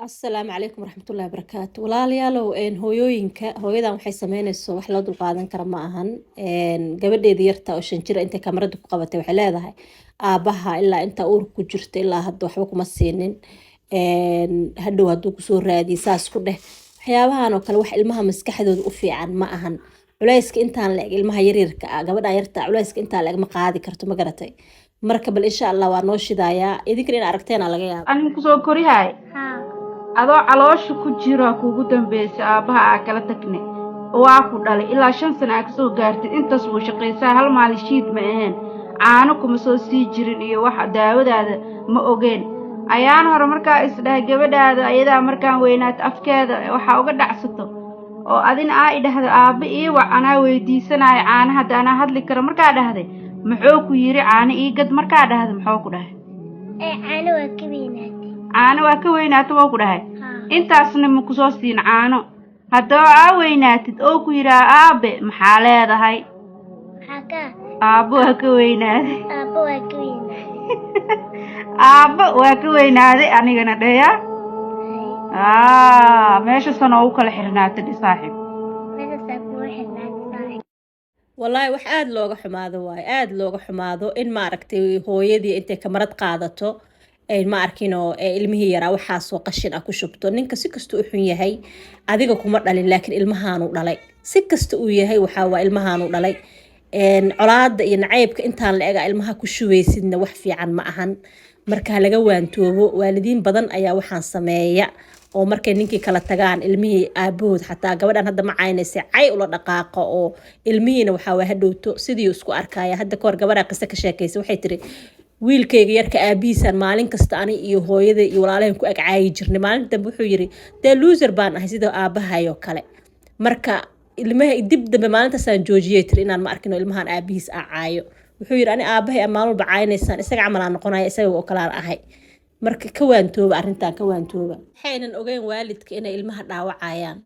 السلام عليكم ورحمة الله وبركاته walaalayaalow hooyooyinka hooyadan waxay sameynayso wax loo dulqaadan kara ma ahan gabadheedii yarta oo 5 jir intay kamarada ku qabatay waxay leedahay aabaha ilaa inta uur ku jirta ilaa hadda waxba kuma siinin hadhow haduu kusoo raadiyo saas ku dheh waxyaabahan oo kale wax ilmaha maskaxdooda u fiican ma ahan culayska intaan la eg ilmaha yaryarka ah gabadha yarta culayska intaan la eg ma qaadi karto ma garatay marka bal insha Allah waa noo shidaaya idinka in aragteena laga yaabo أنا كسو كوريهاي adoo caloosha ku jira kuugu dambeysay aabaha aa kala tagne waa ku dhalay ilaa 5 sano aa kasoo gaartay intaas wuu shaqaysaa hal maalin shiid ma ahayn caano kuma soo sii jirin iyo wax daawadaada ma ogeen ayaan hore markaa isdhahay gabadhaada ayadaa markaan weynaat afkeeda waxa uga dhacsato oo adina aa idhahdo aaba ii wac anaa weydiisanayo caanaha hadda anaa hadli karo markaa dhahday muxuu ku yiri caano ii gad markaa dhahday muxuu ku dhahay caano waa ka weynaatay waa ku dhahay intaasna ma ku soo siin caano haddaba aa weynaatid oo ku yiraa aabe maxaa leedahay aabo waa ka weynaaday aabo waa ka weynaaday anigana dheeya meesha sano u kala xirnaatay saaxiib والله wax aad looga xumaado waay aad looga xumaado in ma aragtay hooyadii intay kamarad qaadato ay ma arkino ilmihii yaraa waxa soo qashin ah ku shubto ninka si kasta uu xun yahay adiga kuma dhalin laakiin ilmahaanu dhalay si kasta uu yahay waxa waa ilmahaanu dhalay colaada iyo nacaybka intaan la eega ilmaha ku shubeysidna wax fiican ma ahan marka laga waantoobo waalidiin badan ayaa waxaan sameeya oo markay ninkii kala tagaan ilmihii aabahood xataa gabadhan hadda ma caynaysa cay ula dhaqaaqo oo ilmihiina waxa waa hadhowto sidii isku arkaya hadda koor gabadha qisa ka sheekaysa waxay tiri wiilkayga yarka aabiisan maalin kasta ani iyo hooyada iyo walaalahan ku agcaayi jirnay maalin dambe wuxuu yiri dee loser baan ahay sida aabahayo kale marka ilmaha dib dambe maalintaasaan joojiyay tiri inaan ma arkino ilmahan aabihiis caayo wuxuu yiri ani aabahay amaan walba caynaysaan isaga camal aan noqonaya isaga oo kale aan ahay marka ka waantooba arrintan ka waantooba waxaynan ogeyn waalidka inay ilmaha dhaawacayaan